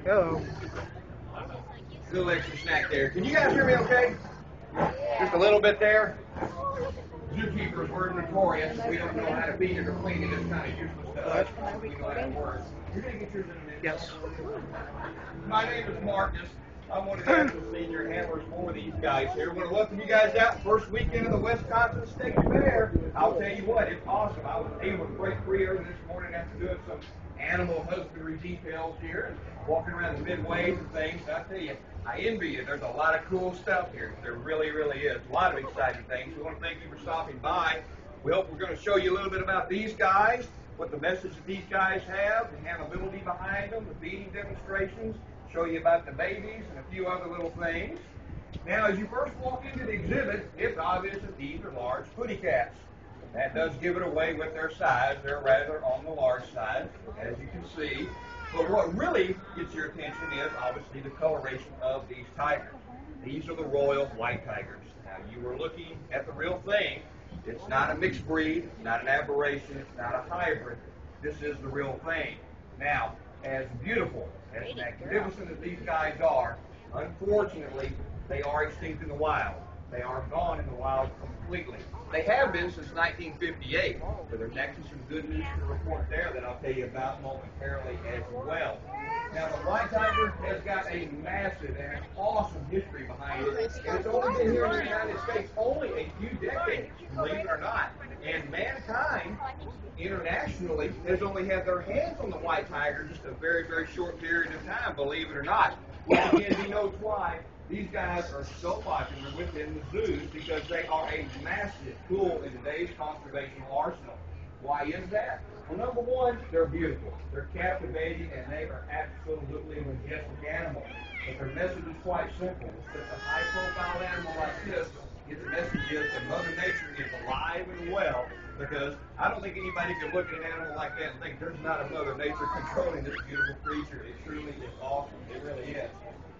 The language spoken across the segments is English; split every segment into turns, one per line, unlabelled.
Hello.
Little extra snack there. Can you guys hear me okay? Just a little bit there? Zookeepers, we're notorious. We don't know how to feed it or clean it. It's kind of useless to us. We know how it works. You're going to get yours in a minute.
Yes.
My name is Marcus. I'm one of the national senior handlers for these guys here. I want to welcome you guys out. First weekend of the Wisconsin State Fair. I'll tell you what, it's awesome. I was able to break free early this morning after doing some animal husbandry details here and walking around the midways and things. I tell you, I envy you. There's a lot of cool stuff here. There really, really is. A lot of exciting things. We want to thank you for stopping by. We're going to show you a little bit about these guys, what the message that these guys have, the handleability behind them, the feeding demonstrations, show you about the babies and a few other little things. Now, as you first walk into the exhibit, it's obvious that these are large footy cats. That does give it away with their size. They're rather on the large side, as you can see. But what really gets your attention is obviously the coloration of these tigers. These are the royal white tigers. Now, you were looking at the real thing. It's not a mixed breed, not an aberration, it's not a hybrid. This is the real thing. Now, as beautiful, as magnificent as these guys are, unfortunately, they are extinct in the wild. They are gone in the wild completely. They have been since 1958, but there's actually some good news to report there that I'll tell you about momentarily as well. Now, the white tiger has got a massive and an awesome history behind it, and it's only been here in the United States only a few decades, believe it or not. And mankind, internationally, has only had their hands on the white tiger just a very, very short period of time, believe it or not. Well, again, he knows why. These guys are so popular within the zoos because they are a massive tool in today's conservation arsenal. Why is that? Well, number one, they're beautiful. They're captivating, and they are absolutely majestic animals. But their message is quite simple. With such a high-profile animal like this, its message is that Mother Nature is alive and well, because I don't think anybody can look at an animal like that and think there's not a Mother Nature controlling this beautiful creature. It truly is awesome. It really is.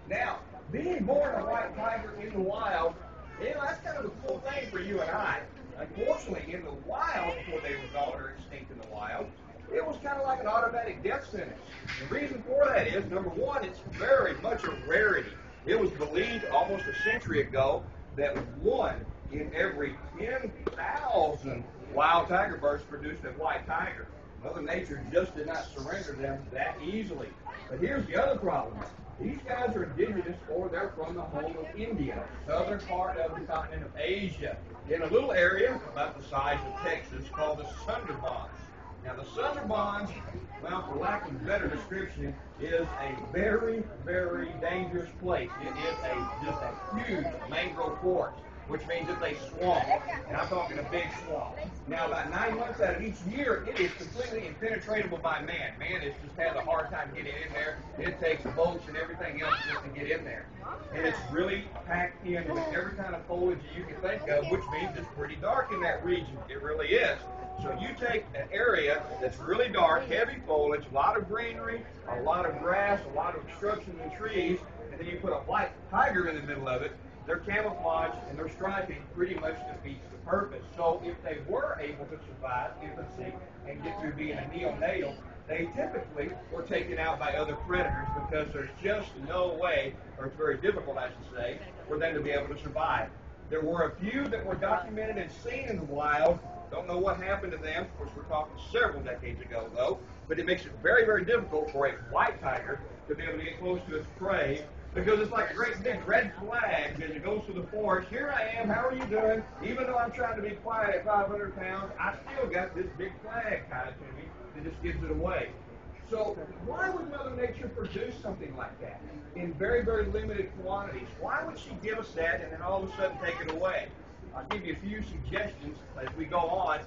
Now, being born a white tiger in the wild, that's kind of a cool thing for you and I. Unfortunately, in the wild, before they were gone or extinct in the wild, it was kind of like an automatic death sentence. The reason for that is, number one, it's very much a rarity. It was believed almost a century ago that one in every 10,000 wild tiger births produced a white tiger. Mother Nature just did not surrender them that easily. But here's the other problem. These guys are indigenous, or they're from the home of India, southern part of the continent of Asia, in a little area about the size of Texas called the Sundarbans. Now, the Sundarbans, well, for lack of a better description, is a very, very dangerous place. It is just a huge mangrove forest, which means it's a swamp, and I'm talking a big swamp. Now, about 9 months out of each year, it is completely impenetrable by man. Man has just had a hard time getting in there. It takes boats and everything else just to get in there. And it's really packed in with every kind of foliage you can think of, which means it's pretty dark in that region. It really is. So you take an area that's really dark, heavy foliage, a lot of greenery, a lot of grass, a lot of obstructions and trees, and then you put a white tiger in the middle of it. Their camouflage and their striping pretty much defeats the purpose. So if they were able to survive infancy and get to being a neonatal, they typically were taken out by other predators because there's just no way, or it's very difficult, I should say, for them to be able to survive. There were a few that were documented and seen in the wild. Don't know what happened to them. Of course, we're talking several decades ago, though. But it makes it very, very difficult for a white tiger to be able to get close to its prey, because it's like a great big red flag as it goes through the forest. Here I am, how are you doing? Even though I'm trying to be quiet at 500 pounds, I still got this big flag tied to me that just gives it away. So why would Mother Nature produce something like that in very, very limited quantities? Why would she give us that and then all of a sudden take it away? I'll give you a few suggestions as we go on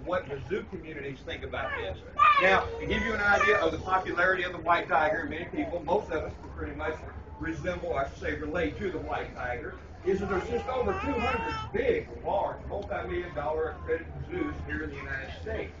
what the zoo communities think about this. Now, to give you an idea of the popularity of the white tiger, many people, most of us, pretty much resemble, I should say, relate to the white tiger, is that there's just over 200 big, large, multi-million-dollar accredited zoos here in the United States.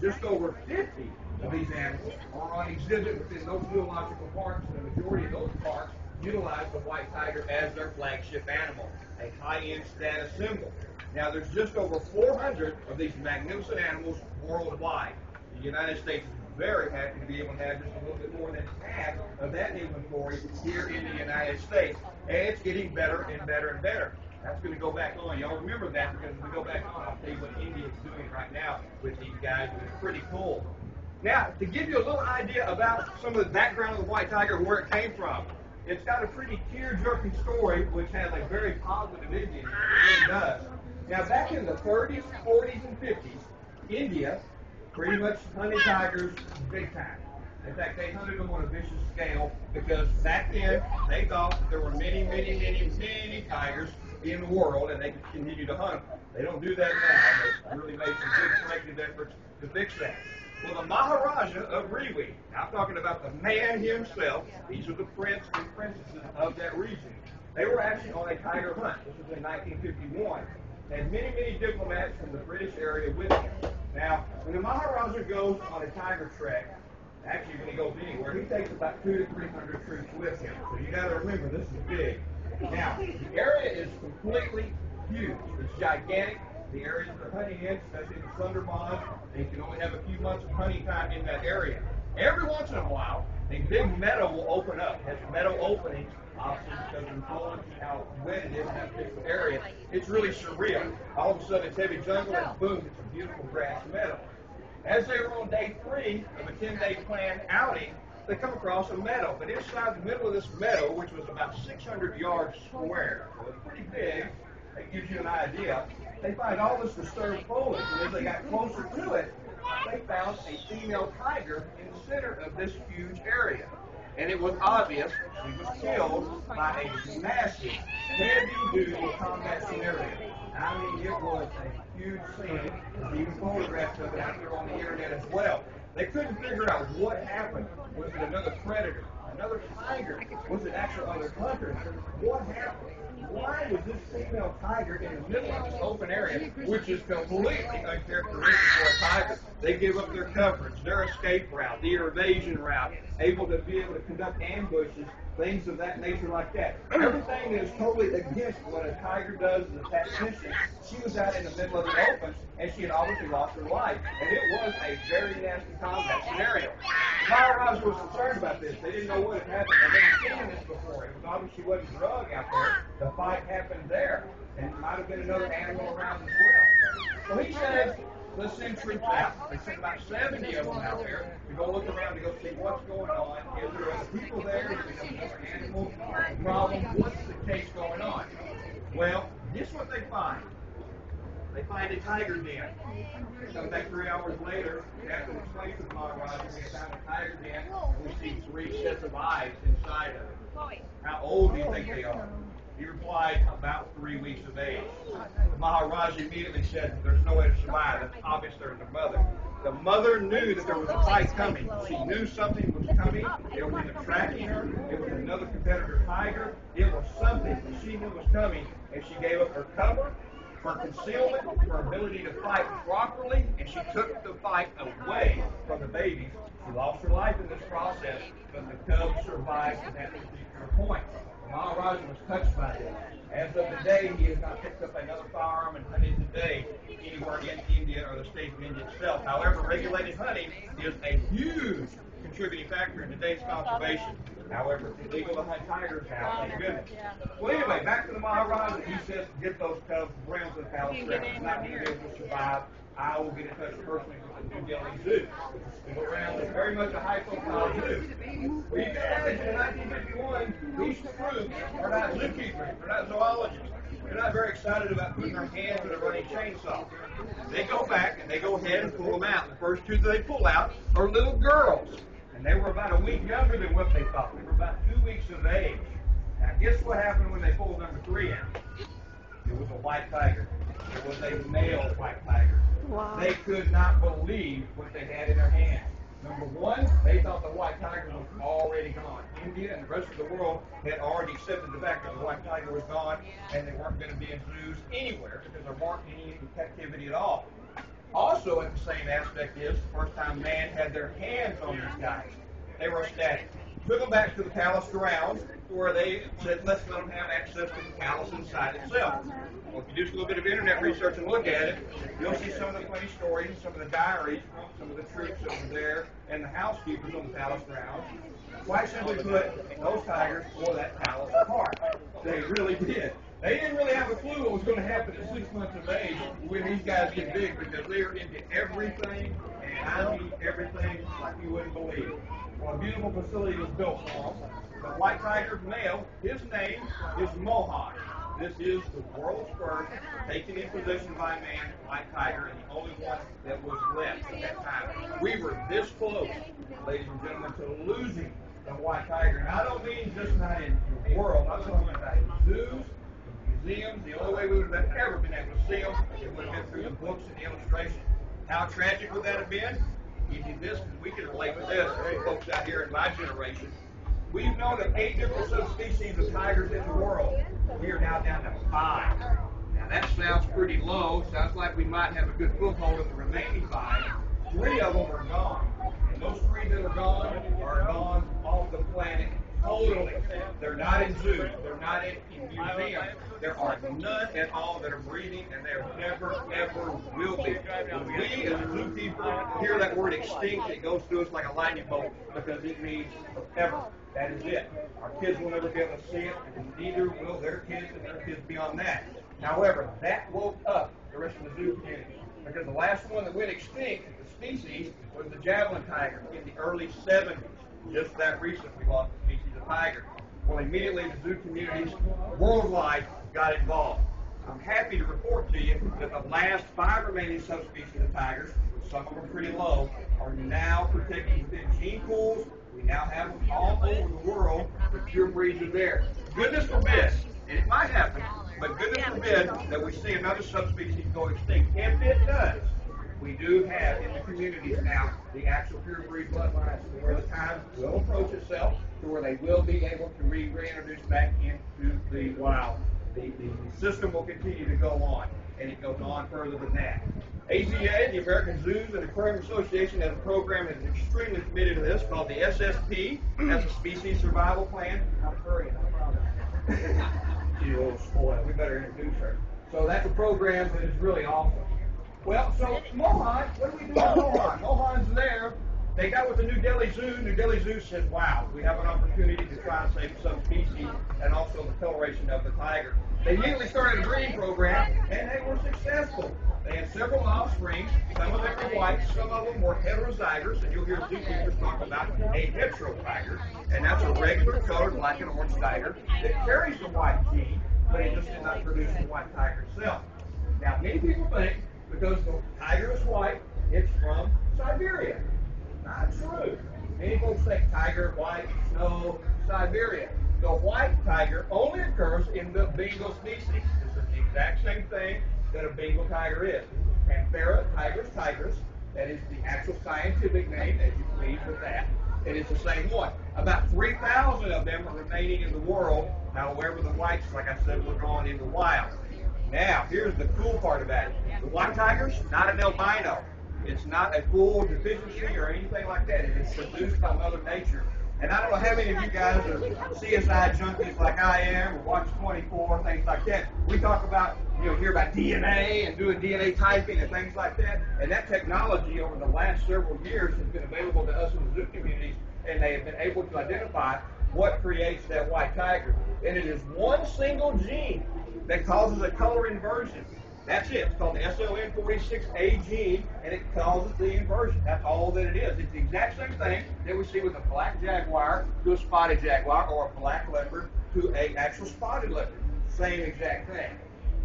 Just over 50 of these animals are on exhibit within those zoological parks, and the majority of those parks utilize the white tiger as their flagship animal, a high-end status symbol. Now, there's just over 400 of these magnificent animals worldwide. The United States is very happy to be able to have just a little bit more than half of that inventory here in the United States. And it's getting better and better and better. That's going to go back on. Y'all remember that, because if we go back on, I'll tell you what India is doing right now with these guys, and it's pretty cool. Now, to give you a little idea about some of the background of the white tiger, where it came from, it's got a pretty tear-jerking story, which has a very positive ending. It really does. Now, back in the 30s, 40s, and 50s, India pretty much hunted tigers big time. In fact, they hunted them on a vicious scale, because back then they thought that there were many, many, many, many tigers in the world, and they could continue to hunt them. They don't do that now. They really made some good collective efforts to fix that. Well, the Maharaja of Rewe, I'm talking about the man himself, these are the prince and princesses of that region. They were actually on a tiger hunt. This was in 1951. Had many, many diplomats from the British area with him. Now, when the Maharaja goes on a tiger trek, actually when he goes anywhere, he takes about 200 to 300 troops with him. So you got to remember, this is big. Now, the area is completely huge. It's gigantic. The areas they're hunting in, especially the Sundarbans, they can only have a few months of hunting time in that area. Every once in a while, a big meadow will open up. It has meadow openings, obviously because of the flowing and how wet it is in that particular area. It's really surreal. All of a sudden, it's heavy jungle, and boom, it's a beautiful grass meadow. As they were on day 3 of a 10-day planned outing, they come across a meadow. But inside the middle of this meadow, which was about 600 yards square, so it's pretty big, that gives you an idea, they find all this disturbed foliage. And as they got closer to it, they found a female tiger in the center of this huge area. And it was obvious she was killed by a massive, heavy-duty combat scenario. I mean, it was a huge scene. There's even photographs of it out there on the internet as well. They couldn't figure out what happened. Was it another predator? Another tiger? Was it actually other hunters? What happened? Why was this female tiger in the middle of this open area, which is completely uncharacteristic for a tiger? They give up their coverage, their escape route, their evasion route, able to conduct ambushes, things of that nature like that. Everything is totally against what a tiger does as a tactician. She was out in the middle of the open, and she had obviously lost her life. And it was a very nasty combat scenario. Maharaja was concerned about this. They didn't know what had happened. They'd never seen this before. It was obvious she wasn't drugged out there. The fight happened there, and it might have been another animal around as well. So he said, let's send troops out. They sent about 70 of them out there to go look around to go see what's going on. Is there other people there? Is there another animal problem? What's the case going on? Well, guess what they find? They find a tiger den. They come back 3 hours later. The captain explains to the Maharaja, we found a tiger den, and we see 3 sets of eyes inside of it. How old do you think they are? He replied, about 3 weeks of age. The Maharaja immediately said, there's no way to survive. It's obvious they're the mother. The mother knew that there was a fight coming. She knew something was coming. They were either tracking her. It was another competitor tiger. It was something that she knew was coming, and she gave up her cover, her concealment, her ability to fight properly, and she took the fight away from the babies. She lost her life in this process, but the cubs survived at that particular point. The Maharaja was touched by this. As of today, he has not picked up another firearm and hunted today anywhere in India or the state of India itself. However, regulated hunting is a huge contributing factor in today's conservation. However, it's illegal to hunt tigers now, thank goodness. Well, anyway, back to the Maharaja. He says, get those cubs, bring them to the palace grounds. It's not going to be able to survive. I will get in touch personally with the New Delhi Zoo. Still around, it's very much a high-profile zoo. We established in 1951, these troops are not zookeepers, they're not zoologists. They're not very excited about putting their hands in a running chainsaw. They go back and they go ahead and pull them out. The first 2 that they pull out are little girls. And they were about a week younger than what they thought. They were about 2 weeks of age. Now, guess what happened when they pulled number 3 out? It was a white tiger. It was a male white tiger. Wow. They could not believe what they had in their hands. Number 1, they thought the white tiger was already gone. India and the rest of the world had already accepted the fact that the white tiger was gone, and they weren't going to be in zoos anywhere because there weren't any in captivity at all. Also, at the same aspect is the first time man had their hands on these guys. They were ecstatic. Took them back to the palace grounds where they said, let's let them have access to the palace inside itself. Well, if you do a little bit of internet research and look at it, you'll see some of the funny stories, some of the diaries from some of the troops that were there and the housekeepers on the palace grounds. Quite simply put, those tigers tore that palace apart. They really did. They didn't really have a clue what was going to happen at 6 months of age when these guys get big, because they are into everything, and I mean everything like you wouldn't believe. Well, a beautiful facility was built for them. The white tiger male, his name is Mohawk. This is the world's first taken in possession by man white tiger, and the only one that was left at that time. We were this close, ladies and gentlemen, to losing the white tiger. And I don't mean just not in the world. I'm talking about in zoos, museums. The only way we would have ever been able to see them, it would have been through the books and the illustrations. How tragic would that have been? Easy this, because we can relate with this. Folks out here in my generation. We've known of 8 different subspecies of tigers in the world. We are now down to 5. Now that sounds pretty low. Sounds like we might have a good foothold in the remaining 5. 3 of them are gone. And those 3 that are gone off the planet totally. They're not in zoos. They're not in museums. There are none at all that are breeding, and there never, ever will be. When we as a zookeeper hear that word extinct, it goes through us like a lightning bolt, because it means forever. That is it. Our kids will never be able to see it, and neither will their kids and their kids beyond that. However, that woke up the rest of the zoo community, because the last one that went extinct, the species, was the javelin tiger in the early 70s. Just that recent, we lost the species of tiger. Well, immediately the zoo communities worldwide got involved. I'm happy to report to you that the last 5 remaining subspecies of tigers, some of them are pretty low, are now protected within gene pools. We now have them all over the world. The pure breeds are there. Goodness forbid, and it might happen, but goodness forbid that we see another subspecies go extinct. If it does, we do have in the communities now the actual pure breed bloodlines to where the time will approach itself to where they will be able to reintroduce back into the wild. The system will continue to go on, and it goes on further than that. AZA, the American Zoos and Aquarium Association, has a program that is extremely committed to this called the SSP. That's a Species Survival Plan. I'm hurrying, I promise. She's a little spoiled. We better introduce her. So that's a program that is really awesome. Well, so Mohan, what do we do with Mohan? Mohan's there. They got with the New Delhi Zoo. New Delhi Zoo said, wow, we have an opportunity to try and save some species and also the coloration of the tiger. They immediately started a breeding program, and they were successful. They had several offspring. Some of them were white, some of them were heterozygous, and you'll hear zookeepers talk about a heterotiger, and that's a regular colored black and orange tiger that carries the white gene, but it just did not produce the white tiger itself. Now, many people think because the tiger is white, it's from Siberia. Not true. Many folks think tiger, white, snow, Siberia. The white tiger only occurs in the Bengal species. This is the exact same thing that a Bengal tiger is. Panthera tigris tigris, that is the actual scientific name, as you please with that. It is the same one. About 3,000 of them are remaining in the world. However, the whites, like I said, were gone in the wild. Now, here's the cool part about it. The white tiger's not an albino. It's not a full deficiency or anything like that. It is produced by Mother Nature. And I don't know how many of you guys are CSI junkies like I am, or watch 24, things like that. We talk about, hear about DNA and doing DNA typing and things like that. And that technology over the last several years has been available to us in the zoo communities, and they have been able to identify what creates that white tiger. And it is one single gene that causes a color inversion. That's it. It's called the SLN46A gene, and it causes the inversion. That's all that it is. It's the exact same thing that we see with a black jaguar to a spotted jaguar, or a black leopard to an actual spotted leopard. Same exact thing.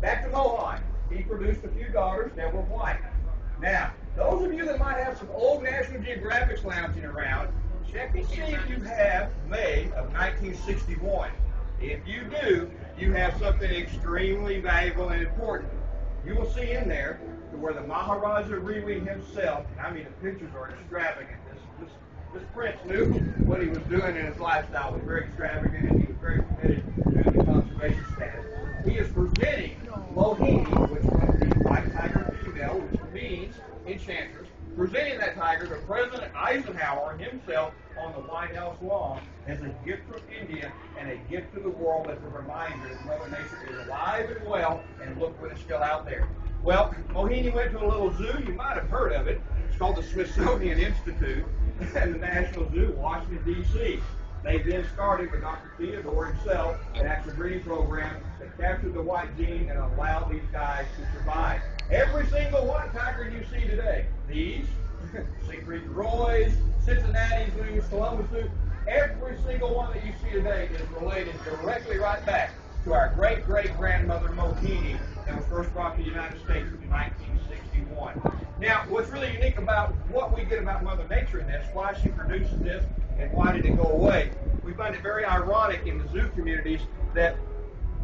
Back to Mohan. He produced a few daughters that were white. Now, those of you that might have some old National Geographics lounging around, check and see if you have May of 1961. If you do, you have something extremely valuable and important. You will see in there to where the Maharaja Riwi himself, and I mean the pictures are extravagant. This prince knew what he was doing in his lifestyle. It was very extravagant, and he was very committed to the conservation status. He is presenting Mohini, which was the white tiger female, which means enchantress, presenting that tiger to President Eisenhower himself on the White House lawn as a gift from India and a gift to the world as a reminder that Mother Nature is alive and well, and look what is still out there. Well, Mohini went to a little zoo. You might have heard of it. It's called the Smithsonian Institute and the National Zoo, Washington, D.C. They then started with Dr. Theodore himself an actual breeding program that captured the white gene and allowed these guys to survive. Every single white tiger you see today, these, Siegfried Roy's, Cincinnati Zoo, Columbus Zoo, every single one that you see today is related directly right back to our great-great-grandmother Mohini that was first brought to the United States in 1961. Now, what's really unique about what we get about Mother Nature in this, why she produces this, and why did it go away, we find it very ironic in the zoo communities that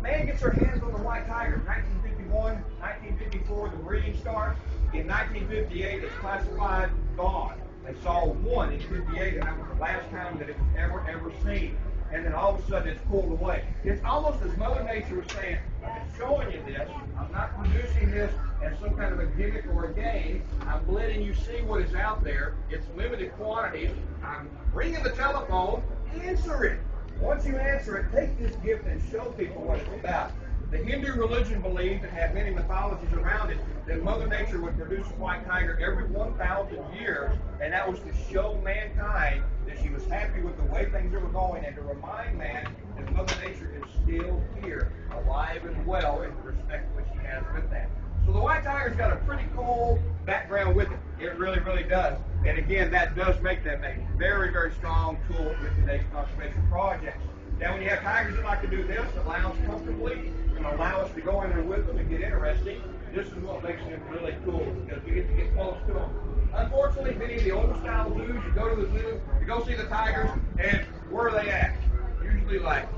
man gets their hands on the white tiger. 1951, 1954, the breeding starts. In 1958, it's classified gone. They saw one in 58, and that was the last time that it was ever seen. And then all of a sudden, it's pulled away. It's almost as Mother Nature was saying, I'm showing you this. I'm not producing this as some kind of a gimmick or a game. I'm letting you see what is out there. It's limited quantities. I'm ringing the telephone. Answer it. Once you answer it, take this gift and show people what it's about. The Hindu religion believed, and had many mythologies around it, that Mother Nature would produce a white tiger every 1,000 years, and that was to show mankind that she was happy with the way things were going, and to remind man that Mother Nature is still here, alive and well, and to respect what she has with that. So the white tiger's got a pretty cool background with it. It really, really does. And again, that does make them a very, very strong tool with today's conservation projects. Now, when you have tigers that like to do this, that lounge comfortably, and allow us to go in there with them and get interesting, this is what makes them really cool, because we get to get close to them. Unfortunately, many of the older style zoos, you go to the zoo, you go see the tigers, and where are they at? Usually like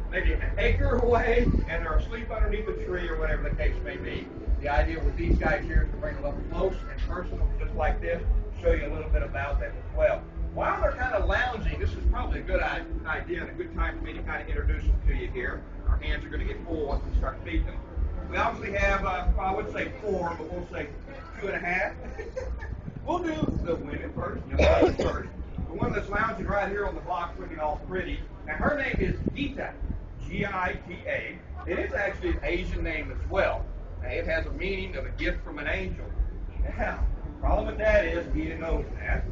maybe an acre away, and they're asleep underneath a tree or whatever the case may be. The idea with these guys here is to bring them up close and personal, just like this, show you a little bit about them as well. While they're kind of lounging, this is probably a good idea and a good time for me to kind of introduce them to you here. Our hands are going to get full once we start feeding them. We obviously have, I would say 4, but we'll say 2.5. We'll do the women first, young ladies first. The one that's lounging right here on the block looking all pretty. Now, her name is Gita, G-I-T-A. It is actually an Asian name as well. Now, it has a meaning of a gift from an angel. Now, the problem with that is Gita knows that,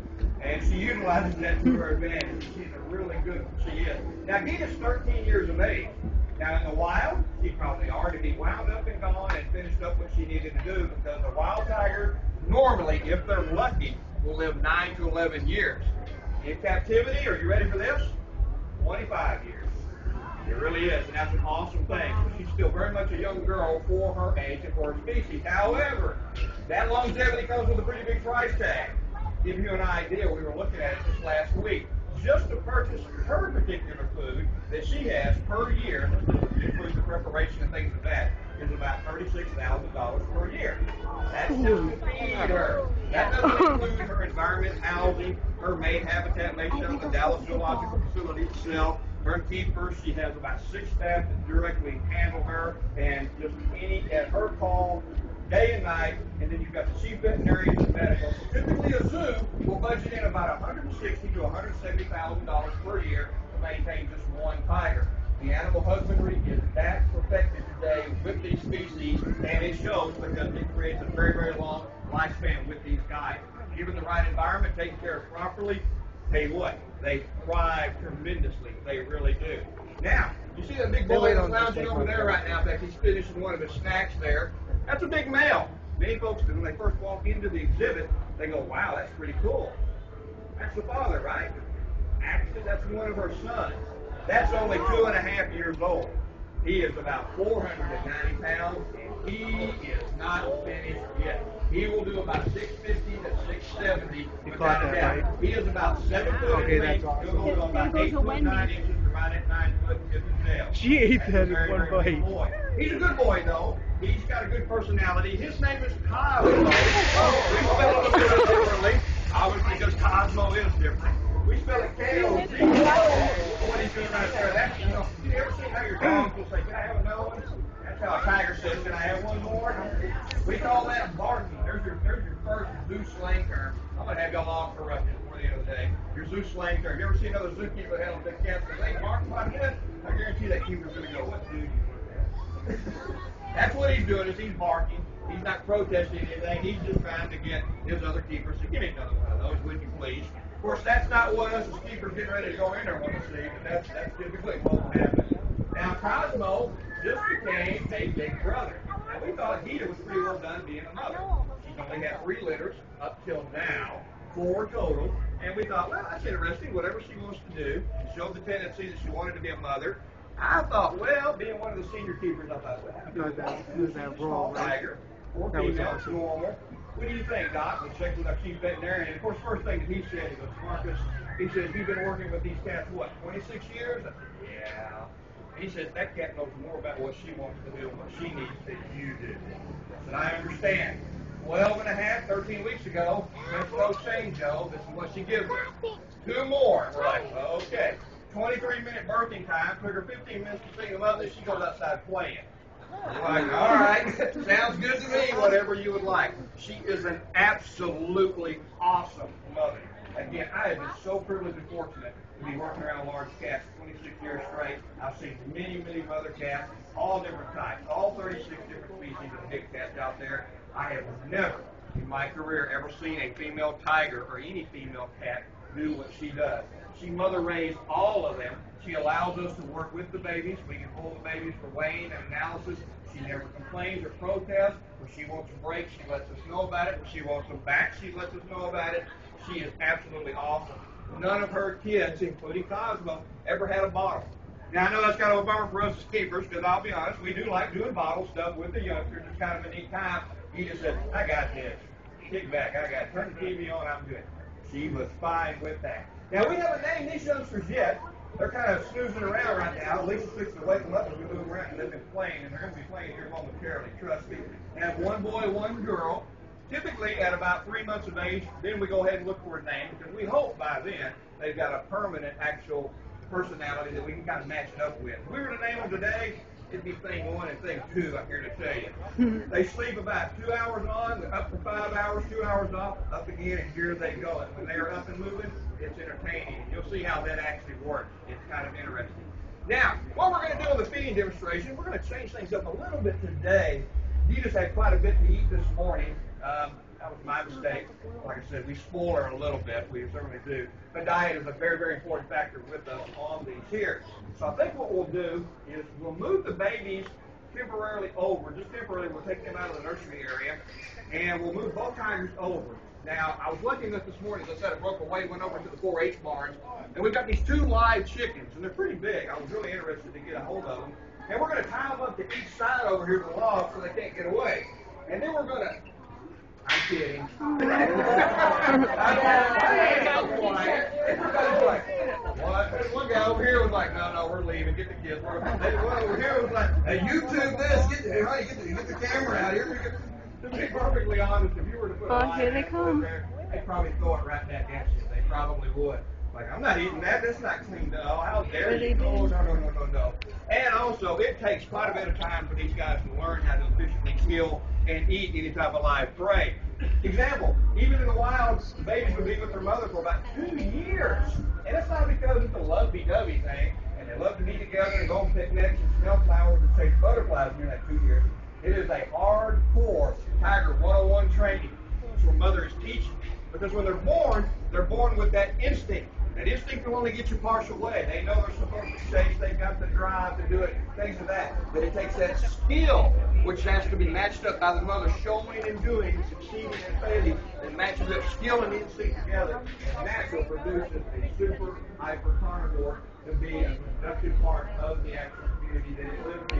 and she utilizes that to her advantage. She's a really good one. She is. Now, Gita's 13 years of age. Now, in the wild, she'd probably already be wound up and gone and finished up what she needed to do, because a wild tiger, normally, if they're lucky, will live 9 to 11 years. In captivity, are you ready for this? 25 years. It really is, and that's an awesome thing. She's still very much a young girl for her age and for her species. However, that longevity comes with a pretty big price tag. To give you an idea, we were looking at it this last week. Just to purchase her particular food that she has per year, this includes the preparation and things like that, is about $36,000 per year. That's just to feed her. That doesn't include her environment, housing, her main habitat based on the Dallas Zoological Facility itself, her keepers. She has about 6 staff that directly handle her, and just any at her call, day and night, and then you've got the chief veterinarians and medical. So typically a zoo will budget in about $160,000 to $170,000 per year to maintain just one tiger. The animal husbandry is that perfected today with these species, and it shows because it creates a very, very long lifespan with these guys. Given the right environment, taken care of properly, tell you what, they thrive tremendously. They really do. Now, you see that big boy that's lounging over there right now? In fact, he's finishing one of his snacks there. That's a big male. Many folks, when they first walk into the exhibit, they go, wow, that's pretty cool. That's the father, right? Actually, that's one of her sons. That's only 2.5 years old. He is about 490 pounds, and he is not finished yet. He will do about 650 to 670 without a doubt. He is about 7 foot in length. He'll go to about 8 foot 9 inches, to right at 9 foot in the tail.
She ate that in one bite.
He's a good boy, though. He's got a good personality. His name is Cosmo. We spell it a little bit differently, obviously, because Cosmo is different. We spell it K-O-Z. What he's doing right there, that's, you know, you ever seen how your dog will say, can I have another one? That's how a tiger says, can I have one more? We call that barking. There's there's your first zoo slang term. I'm gonna have y'all on for before the end of the day. Your zoo slang term. You ever see another zookeeper that has big cats and they bark quite a bit? I guarantee that keeper's gonna go, what do you want? That's what he's doing, is he's barking. He's not protesting anything. He's just trying to get his other keepers to give me another one of those, would you please? Of course, that's not what us as keepers getting ready to go in there want to see, but that's typically what will happen. Now, Cosmo just became a big brother. Now, we thought Gita was pretty well done being a mother. She's only had 3 litters up till now, 4 total, and we thought, well, that's interesting, whatever she wants to do. She showed the tendency that she wanted to be a mother. I thought, well, being one of the senior keepers, I thought, well, that small tiger, 4 females, normal. What do you think, Doc? We checked with our chief veterinarian, and of course, first thing that he said, he goes, Marcus, he says, you've been working with these cats, what, 26 years? I said, yeah. He says, that cat knows more about what she wants to do and what she needs than you do. I said, I understand. 12 and a half, 13 weeks ago, makes no change, Joe. This is what she gives us. 2 more. We're like, okay. 23-minute birthing time. Took her 15 minutes to feed them up, then she goes outside playing. We're like, all right, sounds good to me, whatever you would like. She is an absolutely awesome mother. Again, I have been so privileged and fortunate to be working around large cats 26 years straight. I've seen many, many mother cats, all different types, all 36 different species of big cats out there. I have never in my career ever seen a female tiger or any female cat do what she does. She mother raised all of them. She allows us to work with the babies. We can pull the babies for weighing and analysis. She never complains or protests. When she wants a break, she lets us know about it. When she wants them back, she lets us know about it. She is absolutely awesome. None of her kids, including Cosmo, ever had a bottle. Now, I know that's kind of a bummer for us as keepers, because I'll be honest, we do like doing bottle stuff with the youngsters. It's kind of a neat time. He just said, I got this. Kick back. I got it. Turn the TV on. I'm good. She was fine with that. Now, we haven't named these youngsters yet. They're kind of snoozing around right now. Lisa's fixing to wake them up as we move around, and they've been playing, and they're going to be playing here momentarily. Trust me. We have 1 boy, 1 girl. Typically, at about 3 months of age, then we go ahead and look for a name, because we hope by then they've got a permanent, actual personality that we can kind of match it up with. If we were to name them today, it'd be thing 1 and thing 2, I'm here to tell you. They sleep about 2 hours on, up for 5 hours, 2 hours off, up again, and here they go. And when they are up and moving, it's entertaining. And you'll see how that actually works. It's kind of interesting. Now, what we're going to do in the feeding demonstration, we're going to change things up a little bit today. You just had quite a bit to eat this morning. That was my mistake. Like I said, we spoil her a little bit. We certainly do. But diet is a very, very important factor with us on these here. So I think what we'll do is we'll move the babies temporarily over. Just temporarily, we'll take them out of the nursery area, and we'll move both tigers over. Now, I was looking at this morning, as I said, I broke away, went over to the 4-H barns, and we've got these 2 live chickens, and they're pretty big. I was really interested to get a hold of them. And we're going to tie them up to each side over here to the log so they can't get away. And then we're going to... I'm kidding. Everybody's like, what? One guy over here was like, no, we're leaving. Get the kids. One over here was like, hey, YouTube this. Get the camera out here. To be perfectly honest, if you were to put a
here they come.
There, they'd probably throw it right back at you. They probably would. Like, I'm not eating that. That's not cleaned up. Oh, how dare you? Oh, no. And also, it takes quite a bit of time for these guys to learn how to efficiently kill and eat any type of live prey. Example, even in the wild, babies would be with their mother for about 2 years. And it's not because it's a lovey-dovey thing, and they love to be together and go on picnics and smell flowers and chase butterflies during that 2 years. It is a hardcore Tiger 101 training. It's where mother is teaching. Because when they're born with that instinct. That instinct will only get you partial way. They know they're supposed to chase. They've got the drive to do it, things of that. But it takes that skill, which has to be matched up by the mother showing and doing, succeeding and failing, and matches up skill and instinct together. And that's what produces a super hyper carnivore to be a productive part of the actual community that it lives in.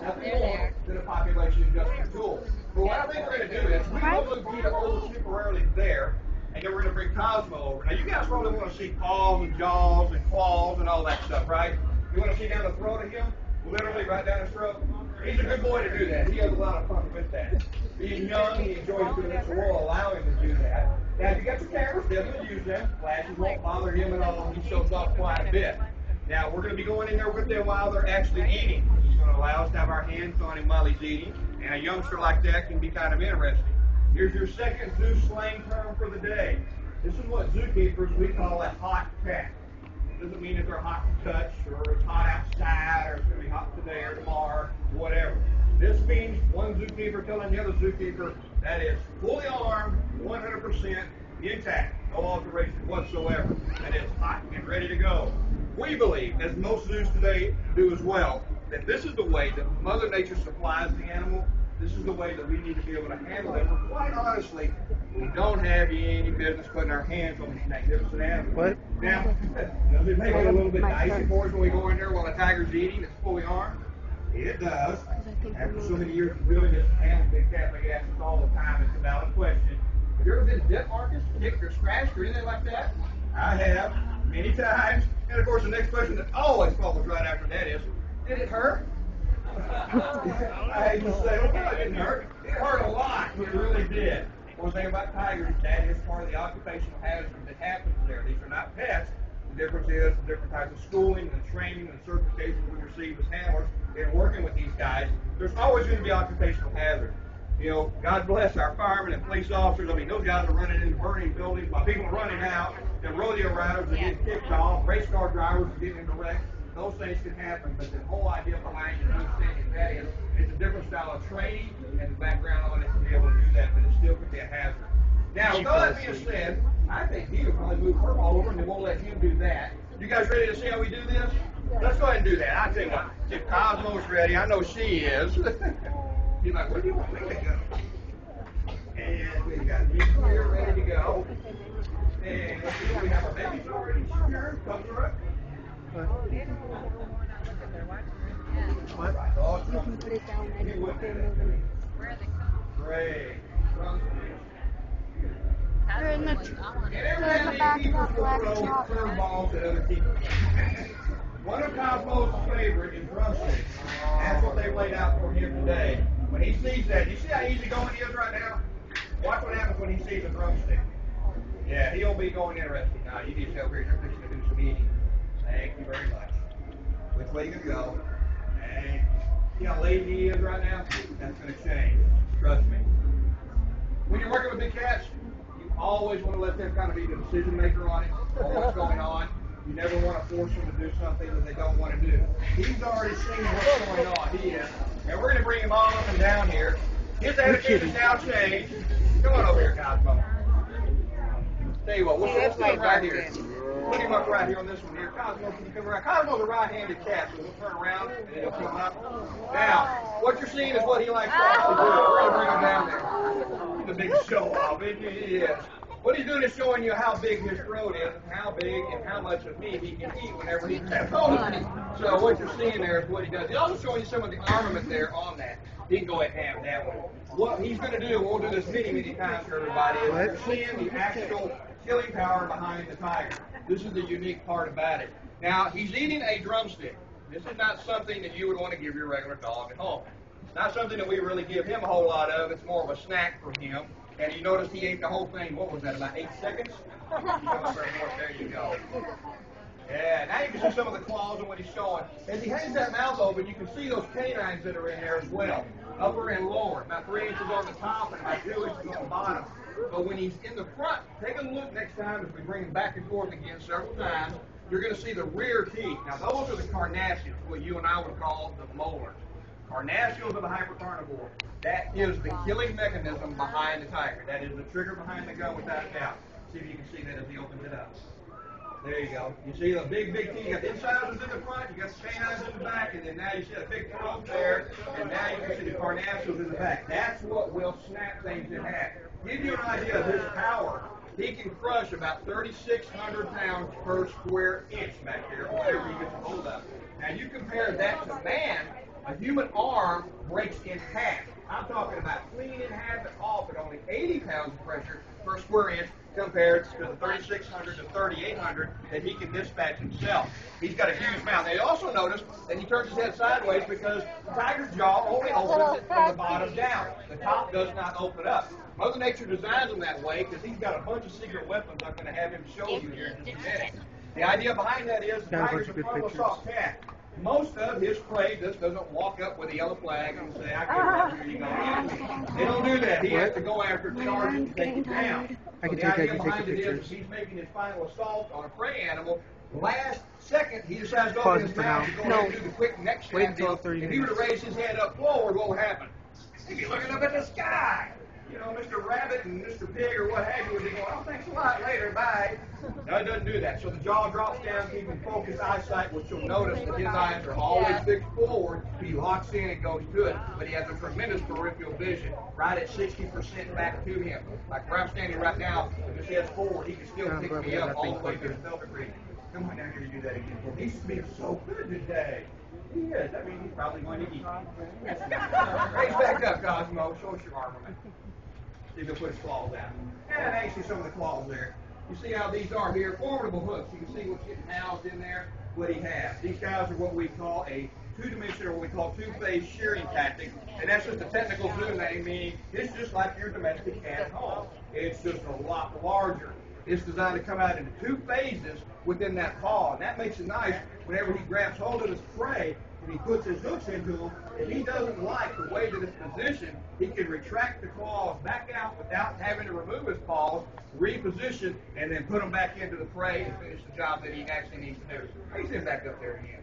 Nothing more than a population adjustment tool. But what I think we're going to do is we will move Gita over temporarily there. And then we're going to bring Cosmo over. Now, you guys probably want to see paws and jaws and claws and all that stuff, right? You want to see down the throat of him? Literally right down his throat? He's a good boy to do that. He has a lot of fun with that. He's young. He enjoys doing it, so we'll allow him to do that. Now, if you got your cameras, definitely use them. Flashes won't bother him at all. He shows off quite a bit. Now, we're going to be going in there with them while they're actually eating. He's going to allow us to have our hands on him while he's eating. And a youngster like that can be kind of interesting. Here's your second zoo slang term for the day. This is what zookeepers, we call a hot cat. It doesn't mean that they're hot to touch, or it's hot outside, or it's going to be hot today or tomorrow, whatever. This means one zookeeper telling the other zookeeper that is fully armed, 100% intact, no alteration whatsoever, and it's hot and ready to go. We believe, as most zoos today do as well, that this is the way that Mother Nature supplies the animal. This is the way that we need to be able to handle it. But quite honestly, we don't have any business putting our hands on these magnificent animals.
What?
Now, does it make it a little bit dicey for us when we go in there while the tiger's eating? It's fully armed. It does. After so many years of doing this, animal big cat like asks us all the time. It's a valid question. Have you ever been bit, Marcus? Kicked or scratched or anything like that? I have, many times. And of course, the next question that always follows right after that is, did it hurt? I hate to say, well, it didn't hurt. It hurt a lot. It really did. One thing about tigers, that is part of the occupational hazard that happens there. These are not pets. The difference is the different types of schooling and training and certifications we receive as handlers in working with these guys. There's always going to be occupational hazard. You know, God bless our firemen and police officers. I mean, those guys are running into burning buildings while people are running out, and rodeo riders are getting kicked off, race car drivers are getting into wrecks. Those things can happen, but the whole idea behind it, understanding that is, it's a different style of training and the background on it to be able to do that, but it still could be a hazard. Now, with all that being said, I think he would probably move her all over, and then we'll let him do that. You guys ready to see how we do this? Let's go ahead and do that. I'll tell you what, if Cosmo's ready, I know she is. He's like, where do you want me to go? And we've got me here ready to go. And let's see, we have our babies already secured. Come through it.
What?
You can put it down and then put it over.
Where are they from?
Great.
They're in the
And every now and then keepers will throw curveballs at other keepers. One of Cosmo's favorite is drumsticks. That's what they've laid out for him today. When he sees that, you see how easy going he is right now? Watch what happens when he sees a drumstick. Yeah, he'll be going interesting. Now, you need to tell here, you're fixing to do some eating. Thank you very much. Which way you gonna go? Hey, see how lazy he is right now? That's gonna change. Trust me. When you're working with big cats, you always want to let them kind of be the decision maker on it, on what's going on. You never want to force them to do something that they don't want to do. He's already seen what's going on. He is. And we're going to bring him all up and down here. His attitude has now changed. Come on over here, Cosmo. Tell you what, we'll put him right here. Put him up right here on this one here. Cosmo, can you come around? Cosmo's a right-handed cat, so we'll turn around and then he'll come up. Now, what you're seeing is what he likes to actually do. We're going to bring him down there. He's a big show-off, isn't he? He is. What he's doing is showing you how big his throat is, and how big and how much of meat he can eat whenever he grabs hold of it. So what you're seeing there is what he does. He's also showing you some of the armament there on that. He can go ahead and have that one. What he's going to do, and we'll do this many times for everybody, is you're seeing the actual killing power behind the tiger. This is the unique part about it. Now, he's eating a drumstick. This is not something that you would want to give your regular dog at home. It's not something that we really give him a whole lot of. It's more of a snack for him. And you notice he ate the whole thing, what was that, about 8 seconds? There you go. Yeah, now you can see some of the claws and what he's showing. As he hangs that mouth open, you can see those canines that are in there as well. Upper and lower, about 3 inches on the top and about 2 inches on the bottom. But when he's in the front, take a look next time as we bring him back and forth again several times. You're going to see the rear teeth. Now, those are the carnassials, what you and I would call the molars. Carnassials are the hypercarnivore. That is the killing mechanism behind the tiger. That is the trigger behind the gun without a doubt. See if you can see that as he opens it up. There you go. You see the big teeth. You got the incisors in the front, you got the canines in the back, and then now you see a big throat there, and now you can see the carnassials in the back. That's what will snap things in half. Give you an idea of his power. He can crush about 3,600 pounds per square inch back there, whatever he gets a hold of. Now you compare that to man, a human arm breaks in half. I'm talking about clean in half and off at only 80 pounds of pressure per square inch compared to the 3,600 to 3,800 that he can dispatch himself. He's got a huge mouth. Now you also notice that he turns his head sideways because the tiger's jaw only opens it from the bottom down. The top does not open up. Mother Nature designs him that way because he's got a bunch of secret weapons I'm going to have him show you here in just a minute. The idea behind that is the tiger's a frontal soft cat. most of his prey just doesn't walk up with a yellow flag and say, I got it, here you go. They don't do that. He has to go after it, charge it, and take it down.
I
So
can
the
take that,
idea
you take
behind
the
it is
pictures.
he's making his final assault on a prey animal. Last second, he decides to
Pause
open his
it for
mouth
now.
and go ahead and do the quick neck
Wait
snap
until
deal.
30
If he were to
minutes.
raise his head up forward, what would happen? He'd be looking up at the sky. You know, Mr. Rabbit and Mr. Pig or what have you would be going, oh, thanks a lot, later, bye. No, it doesn't do that. So the jaw drops down, keeping focused eyesight, which you'll notice that his eyes are always fixed forward. He locks in and goes to it, but he has a tremendous peripheral vision, right at 60% back to him. Like where I'm standing right now, if his head's forward, he can still pick me up all the way to the pelvic region. Come on down here to do that again. He's being so good today. He is. That means he's probably going to eat. Raise back up, Cosmo. Show us your armament. See if he'll put his claws out. And now you see some of the claws there. You see how these are here? Formidable hooks. You can see what's getting housed in there, what he has. These guys are what we call a two-dimensional, what we call two-phase shearing tactic. And that's just a technical zoo name, meaning it's just like your domestic cat home. It's just a lot larger. It's designed to come out into two phases within that paw. And that makes it nice whenever he grabs hold of his prey and he puts his hooks into them. If he doesn't like the way that it's positioned, he can retract the claws back out without having to remove his paws, reposition, and then put them back into the prey and finish the job that he actually needs to do. Raise him back up there again.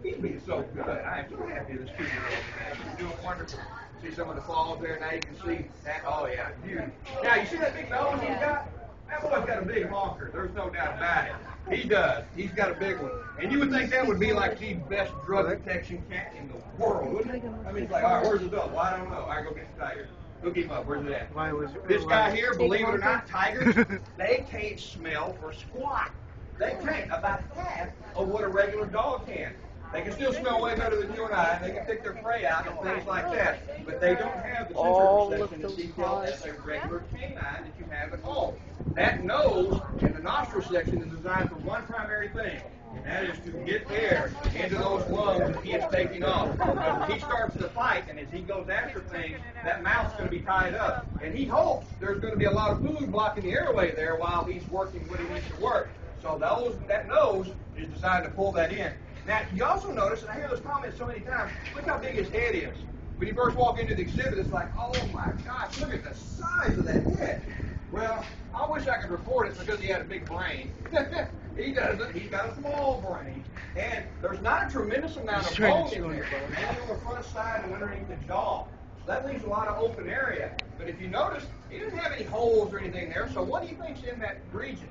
He's being so good. I am so happy with this 2-year-old. He's doing wonderful. See some of the claws there. Now you can see that. Oh, yeah. Huge. Now, you see that big nose he's got? That boy's got a big honker. There's no doubt about it. He does. He's got a big one. And you would think that would be like the best drug detection cat in the world, wouldn't it? I mean, it's like, all right, where's the dog? Well, I don't know. All right, go get the tiger. Look him up. Where's it at?
Why was
This guy here, believe it or not, tigers, they can't smell for squat. They can't. About half of what a regular dog can. They can still smell way better than you and I. They can pick their prey out and things like that. But they don't have the sensory perception and detail as a regular canine that you have at home. That nose and the nostril section is designed for one primary thing, and that is to get air into those lungs that he is taking off. Because if he starts to fight, and as he goes after things, that mouth's going to be tied up. And he hopes there's going to be a lot of food blocking the airway there while he's working what he needs to work. So that nose is designed to pull that in. Now, you also notice, and I hear those comments so many times, look how big his head is. When you first walk into the exhibit, it's like, oh my gosh, look at the size of that head. Well, I wish I could report it because he had a big brain. He doesn't. He's got a small brain. And there's not a tremendous amount of bone in there, mainly on the front side and underneath the jaw. So that leaves a lot of open area. But if you notice, he didn't have any holes or anything there. So what do you think's in that region?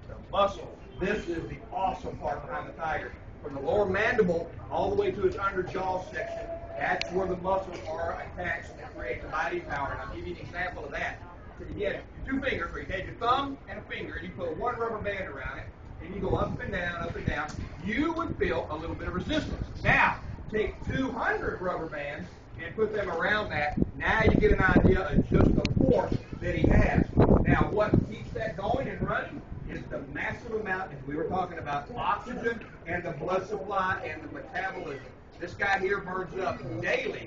The muscle. This is the awesome part behind the tiger. From the lower mandible all the way to its under jaw section, that's where the muscles are attached to create the biting power. And I'll give you an example of that. So you get your two fingers, where you take your thumb and a finger, and you put one rubber band around it, and you go up and down, up and down. You would feel a little bit of resistance. Now, take 200 rubber bands and put them around that. Now you get an idea of just the force that he has. Now, what keeps that going and running is the massive amount, as we were talking about, oxygen and the blood supply and the metabolism. This guy here burns up daily,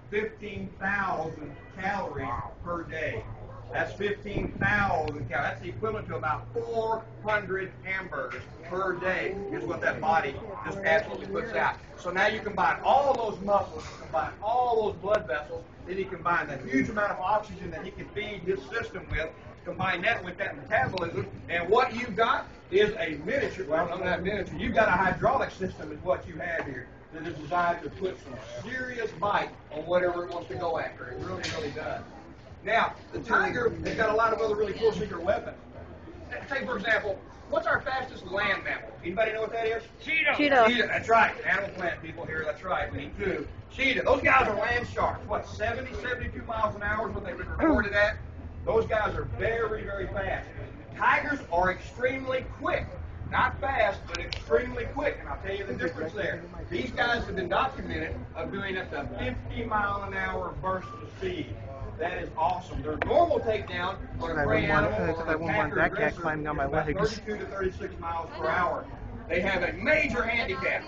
15,000 calories per day. That's 15,000 calories. That's the equivalent to about 400 hamburgers per day is what that body just absolutely puts out. So now you combine all those muscles, you combine all those blood vessels, then you combine the huge amount of oxygen that he can feed his system with, combine that with that metabolism, and what you've got is a miniature, well, not miniature, you've got a hydraulic system is what you have here that is designed to put some serious bite on whatever it wants to go after. It really, really does. Now, the tiger has got a lot of other really cool secret weapons. Say, for example, what's our fastest land mammal? Anybody know what that is? Cheetah. Cheetah, that's right. Animal Planet people here, that's right. We need two. Cheetah. Those guys are land sharks. What, 70, 72 miles an hour is what they've been reported at? Those guys are very, very fast. Tigers are extremely quick. Not fast, but extremely quick. And I'll tell you the difference there. These guys have been documented of doing up to 50-mile-an-hour bursts of speed. That is awesome. Their normal takedown on a prey animal or an attacker aggressor is about 32 to 36 miles per hour. they have a major handicap.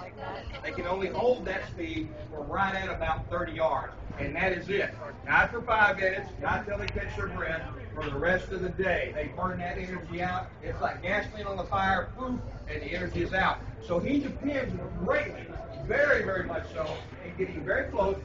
They can only hold that speed for right at about 30 yards, and that is it. Not for 5 minutes, not till they catch their breath. For the rest of the day, they burn that energy out. It's like gasoline on the fire, poof, and the energy is out. So he depends greatly, very, very much so, in getting very close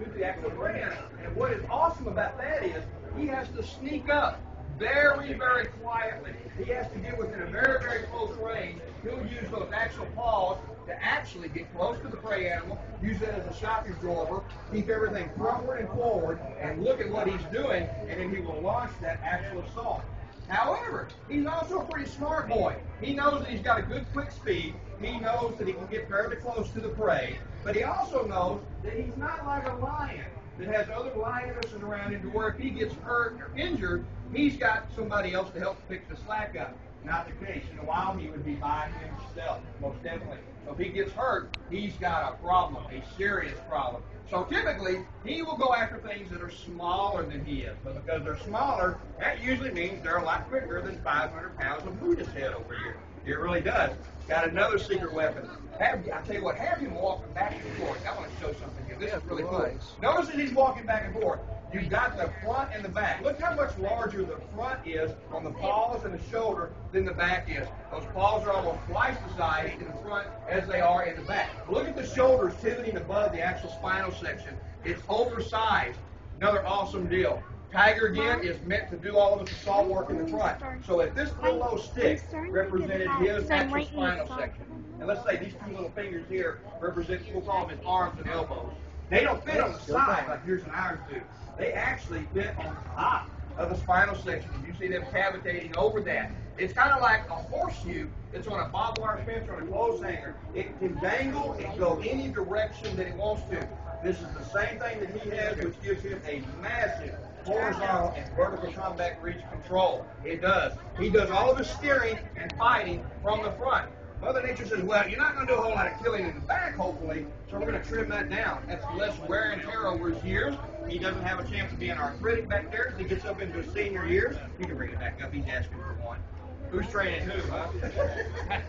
to the actual prey animal. And what is awesome about that is he has to sneak up very, very quietly. He has to get within a very, very close range. He'll use those actual paws to actually get close to the prey animal, use it as a shock absorber, keep everything frontward and forward, and look at what he's doing, and then he will launch that actual assault. However, he's also a pretty smart boy. He knows that he's got a good quick speed. He knows that he can get fairly close to the prey, but he also knows that he's not like a lion that has other lionesses around him to where if he gets hurt or injured, he's got somebody else to help pick the slack up. Not the case. In a while, he would be by himself, most definitely. So if he gets hurt, he's got a problem, a serious problem. So typically, he will go after things that are smaller than he is. But because they're smaller, that usually means they're a lot quicker than 500 pounds of Buddha's head over here. It really does. Got another secret weapon. I tell you what, have him walking back and forth. I want to show something here. This is really cool. Notice that he's walking back and forth. You've got the front and the back. Look how much larger the front is on the paws and the shoulder than the back is. Those paws are almost twice the size in the front as they are in the back. Look at the shoulders pivoting above the actual spinal section. It's oversized. Another awesome deal. Tiger, again, is meant to do all of this assault work in the front. So if this little stick represented his actual spinal section, and let's say these two little fingers here represent, we'll call them his arms and elbows. They don't fit on the side like yours and ours do. They actually fit on top of the spinal section. You see them cavitating over that. It's kind of like a horseshoe that's on a barbed wire fence or on a clothes hanger. It can dangle and go any direction that it wants to. This is the same thing that he has, which gives him a massive horizontal and vertical combat reach control. It does. He does all of his steering and fighting from the front. Mother Nature says, well, you're not going to do a whole lot of killing in the back, hopefully, so we're going to trim that down. That's less wear and tear over his years. He doesn't have a chance of being arthritic back there as he gets up into his senior years. He can bring it back up. He's asking for one. Who's training who, huh?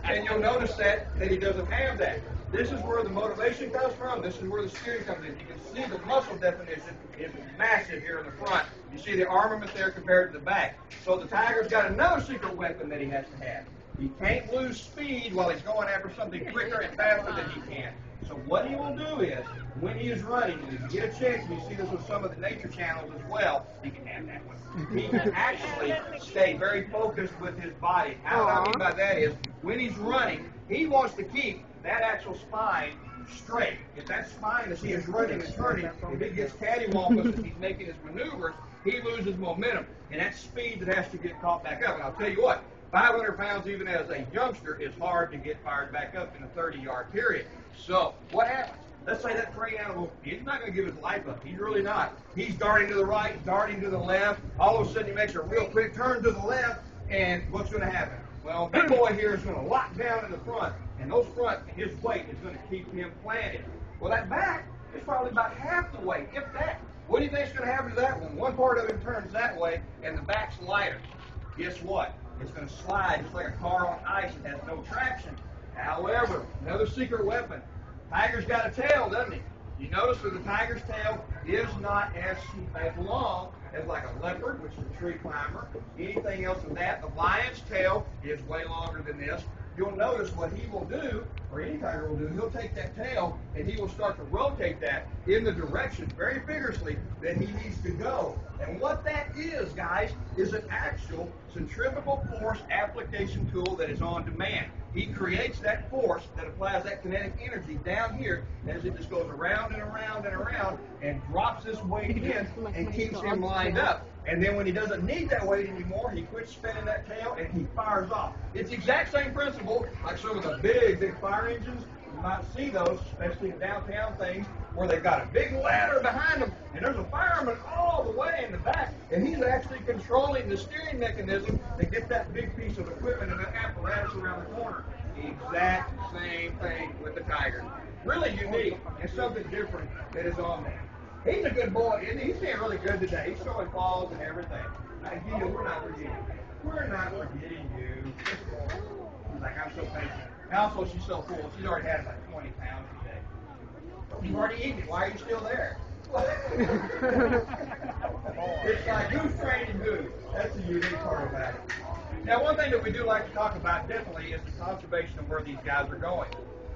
And you'll notice that he doesn't have that. This is where the motivation comes from. This is where the steering comes in. You can see the muscle definition is massive here in the front. You see the armament there compared to the back. So the Tiger's got another secret weapon that he has to have. He can't lose speed while he's going after something quicker and faster than he can. So what he will do is, when he is running, and if you get a chance, and you see this with some of the nature channels as well, he can have that one. He can actually stay very focused with his body. How I mean by that is, when he's running, he wants to keep that actual spine straight. If that spine, as he is running and turning, if it gets cattywampus as he's making his maneuvers, he loses momentum. And that's speed that has to get caught back up. And I'll tell you what, 500 pounds even as a youngster is hard to get fired back up in a 30-yard period. So what happens? Let's say that prey animal, he's not going to give his life up. He's really not. He's darting to the right, darting to the left. All of a sudden he makes a real quick turn to the left, and what's going to happen? Well, big boy here is going to lock down in the front, and those front, his weight is going to keep him planted. Well, that back is probably about half the weight, if that. What do you think is going to happen to that one? One part of him turns that way, and the back's lighter. Guess what? It's going to slide just like a car on ice. It has no traction. However, another secret weapon. Tiger's got a tail, doesn't he? You notice that the tiger's tail is not as long as like a leopard, which is a tree climber. Anything else than that. The lion's tail is way longer than this. You'll notice what he will do, or any tiger will do, he'll take that tail and he will start to rotate that in the direction, very vigorously, that he needs to go. And what that is, guys, is an actual centrifugal force application tool that is on demand. He creates that force that applies that kinetic energy down here as it just goes around and around and around and drops this weight in and keeps him lined up. And then when he doesn't need that weight anymore, he quits spinning that tail and he fires off. It's the exact same principle like some of the big fire engines. You might see those, especially in downtown things, where they've got a big ladder behind them, and there's a fireman all the way in the back, and he's actually controlling the steering mechanism to get that big piece of equipment and that apparatus around the corner. The exact same thing with the Tiger. Really unique and something different that is on there. He's a good boy, and he's being really good today. He's showing balls and everything. Guido, we're not forgetting you. We're not forgetting you. He's like, I'm so patient. Also, she's so full, she's already had about 20 pounds today. You've already eaten it. Why are you still there? It's like who's training who. That's the unique part about it. Now, one thing that we do like to talk about definitely is the conservation of where these guys are going.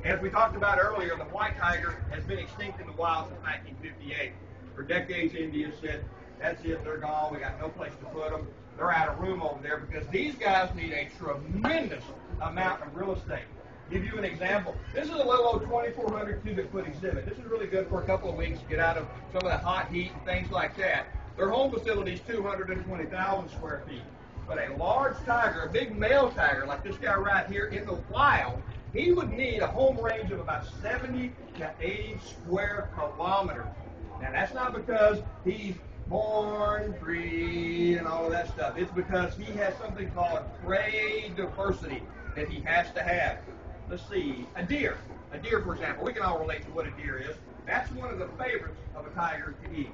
As we talked about earlier, the white tiger has been extinct in the wild since 1958. For decades, India said, that's it, they're gone, we got no place to put them. They're out of room over there because these guys need a tremendous amount of real estate. Give you an example. This is a little old 2,400 cubic foot exhibit. This is really good for a couple of weeks to get out of some of the hot heat and things like that. Their home facility is 220,000 square feet. But a large tiger, a big male tiger like this guy right here in the wild, he would need a home range of about 70 to 80 square kilometers. Now that's not because he's born free and all of that stuff. It's because he has something called prey diversity that he has to have. Let's see, a deer. A deer, for example, we can all relate to what a deer is. That's one of the favorites of a tiger to eat.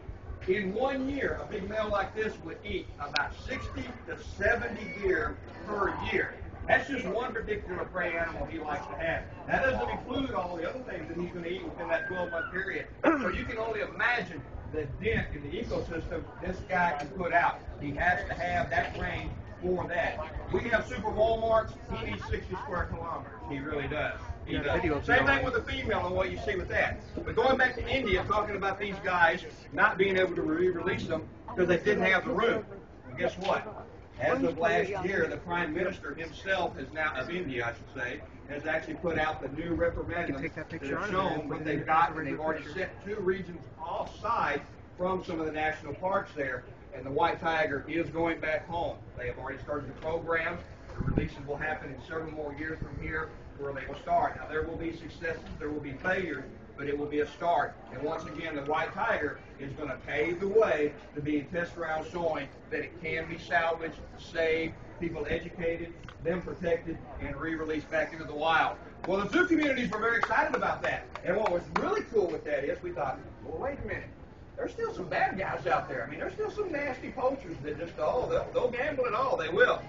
In 1 year, a big male like this would eat about 60 to 70 deer per year. That's just one particular prey animal he likes to have. That doesn't include all the other things that he's going to eat within that 12-month period. So you can only imagine the dent in the ecosystem this guy can put out. He has to have that range for that. We have super Walmarts. He needs 60 square kilometers. He really does. He does. Same thing with the female and what you see with that. But going back to India, talking about these guys not being able to release them because they didn't have the room. Well, guess what? As of last year, the Prime Minister himself has now, of India, I should say, has actually put out the new referendum that have shown what they've got, and they've already set 2 regions offside from some of the national parks there. And the white tiger is going back home. They have already started the programs. The releases will happen in several more years from here where they will start. Now, there will be successes, there will be failures, but it will be a start. And once again, the white tiger is going to pave the way to being test ground showing that it can be salvaged, saved, people educated, them protected, and re-released back into the wild. Well, the zoo communities were very excited about that. And what was really cool with that is we thought, well, wait a minute. There's still some bad guys out there. I mean, there's still some nasty poachers that just, they'll gamble it all. They will.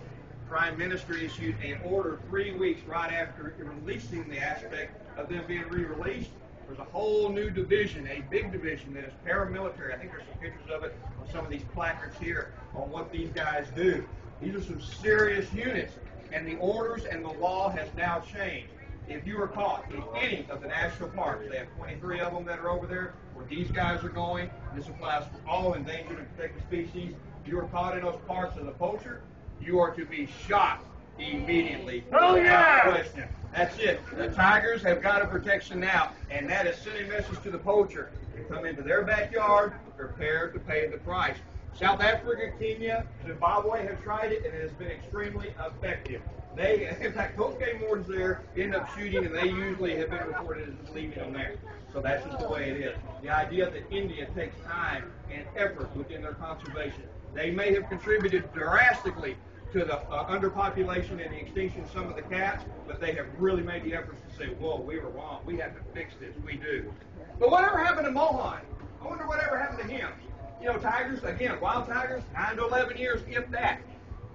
Prime Minister issued an order 3 weeks right after releasing the aspect of them being re-released. There's a whole new division, a big division that is paramilitary. I think there's some pictures of it on some of these placards here on what these guys do. These are some serious units, and the orders and the law has now changed. If you are caught in any of the national parks, they have 23 of them that are over there, where these guys are going, this applies for all endangered and protected species. If you are caught in those parks as a poacher, you are to be shot immediately.
Oh, yeah!
Without question. That's it. The tigers have got a protection now, and that is sending a message to the poacher. They come into their backyard, prepare to pay the price. South Africa, Kenya, Zimbabwe have tried it, and it has been extremely effective. In fact, those game wardens there end up shooting, and they usually have been reported as just leaving them there. So that's just the way it is. The idea that India takes time and effort within their conservation. They may have contributed drastically to the underpopulation and the extinction of some of the cats, but they have really made the efforts to say, whoa, we were wrong. We have to fix this. We do. But whatever happened to Mohan? I wonder whatever happened to him. You know, tigers, again, wild tigers, 9 to 11 years, if that.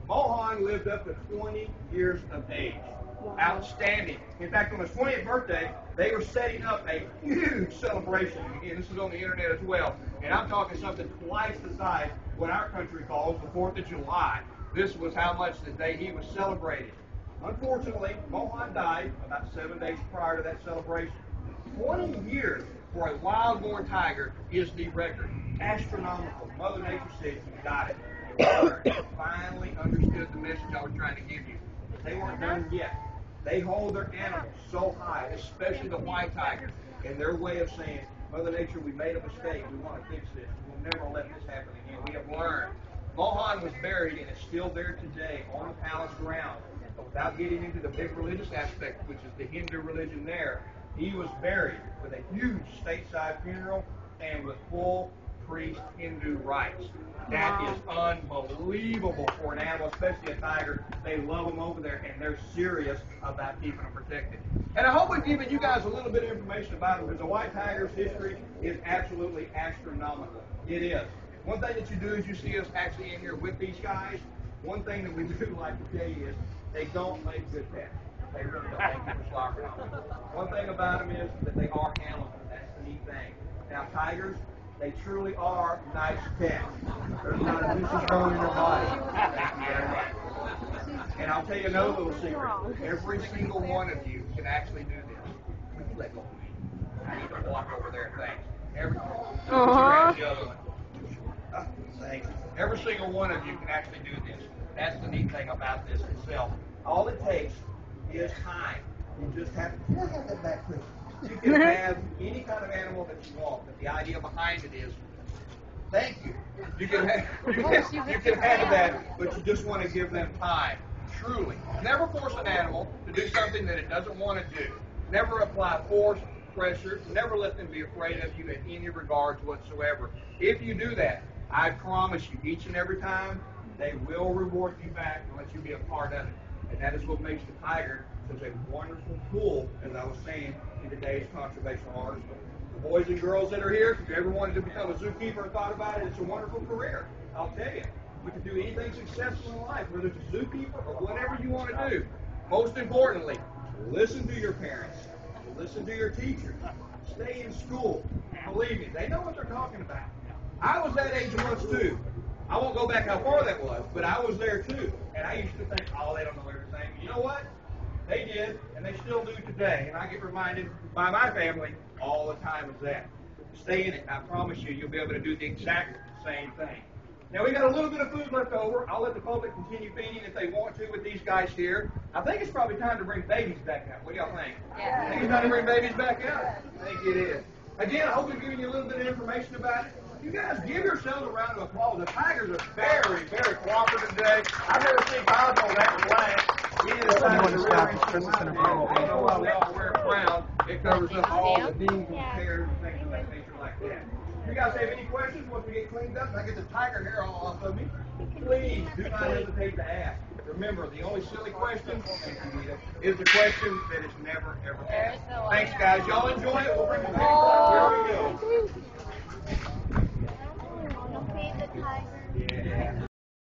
Mohan lived up to 20 years of age. Outstanding. In fact, on his 20th birthday, they were setting up a huge celebration. Again, this is on the internet as well. And I'm talking something twice the size what our country calls the 4th of July. This was how much the day he was celebrated. Unfortunately, Mohan died about 7 days prior to that celebration. 20 years for a wild-born tiger is the record. Astronomical. Mother Nature said, you got it. You finally understood the message I was trying to give you. But they weren't done yet. They hold their animals so high, especially the white tiger, in their way of saying, Mother Nature, we made a mistake. We want to fix this. We'll never let this happen again. We have learned. Mohan was buried and is still there today on the palace ground. But without getting into the big religious aspect, which is the Hindu religion there, he was buried with a huge stateside funeral and with full priest Hindu rites. That is unbelievable for an animal, especially a tiger. They love them over there, and they're serious about keeping them protected. And I hope we've given you guys a little bit of information about them, because the white tiger's history is absolutely astronomical. It is. One thing that you do is you see us actually in here with these guys. One thing that we do like to tell you is they don't make good pets. They really don't think they're slobbering on them. One thing about them is that they are handleable. That's the neat thing. Now, tigers, they truly are nice cats. There's not a vicious bone in their body. Thank you very much. And I'll tell you another little secret. Every single one of you can actually do this. Will you let go of me? I need to walk over there, thanks. Thanks. Every single one of you can actually do this. That's the neat thing about this itself. All it takes is time. You just have to have that back quick. You can have any kind of animal that you want, but the idea behind it is, thank you. You can have that, but you just want to give them time. Truly. Never force an animal to do something that it doesn't want to do. Never apply force, pressure. Never let them be afraid of you in any regards whatsoever. If you do that, I promise you, each and every time, they will reward you back and let you be a part of it. And that is what makes the tiger such a wonderful tool, as I was saying, in today's conservational article. The boys and girls that are here, if you ever wanted to become a zookeeper and thought about it, it's a wonderful career. I'll tell you. You can do anything successful in life, whether it's a zookeeper or whatever you want to do. Most importantly, listen to your parents. Listen to your teachers. Stay in school. Believe me, they know what they're talking about. I was that age once too. I won't go back how far that was, but I was there too. And I used to think, oh, they don't know everything. You know what? They did, and they still do today. And I get reminded by my family all the time of that. Stay in it. I promise you, you'll be able to do the exact same thing. Now, we got a little bit of food left over. I'll let the public continue feeding if they want to with these guys here. I think it's probably time to bring babies back out. What do y'all think? Yeah. Think it's time to bring babies back out? I think it is. Again, I hope we've given you a little bit of information about it. You guys give yourselves a round of applause. The Tigers are very, very cooperative today. I've never seen Cosmo that flat. He is the time to you know why we all wear a crown. It covers up all the dings and hairs and things of that nature like that. If you guys have any questions once we get cleaned up and I get the tiger hair all off of me, please do not hesitate to ask. Remember, the only silly question is the question that is never, ever asked. Thanks, guys. Y'all enjoy it. We'll bring the baby back. Here we go.
No feed the tiger.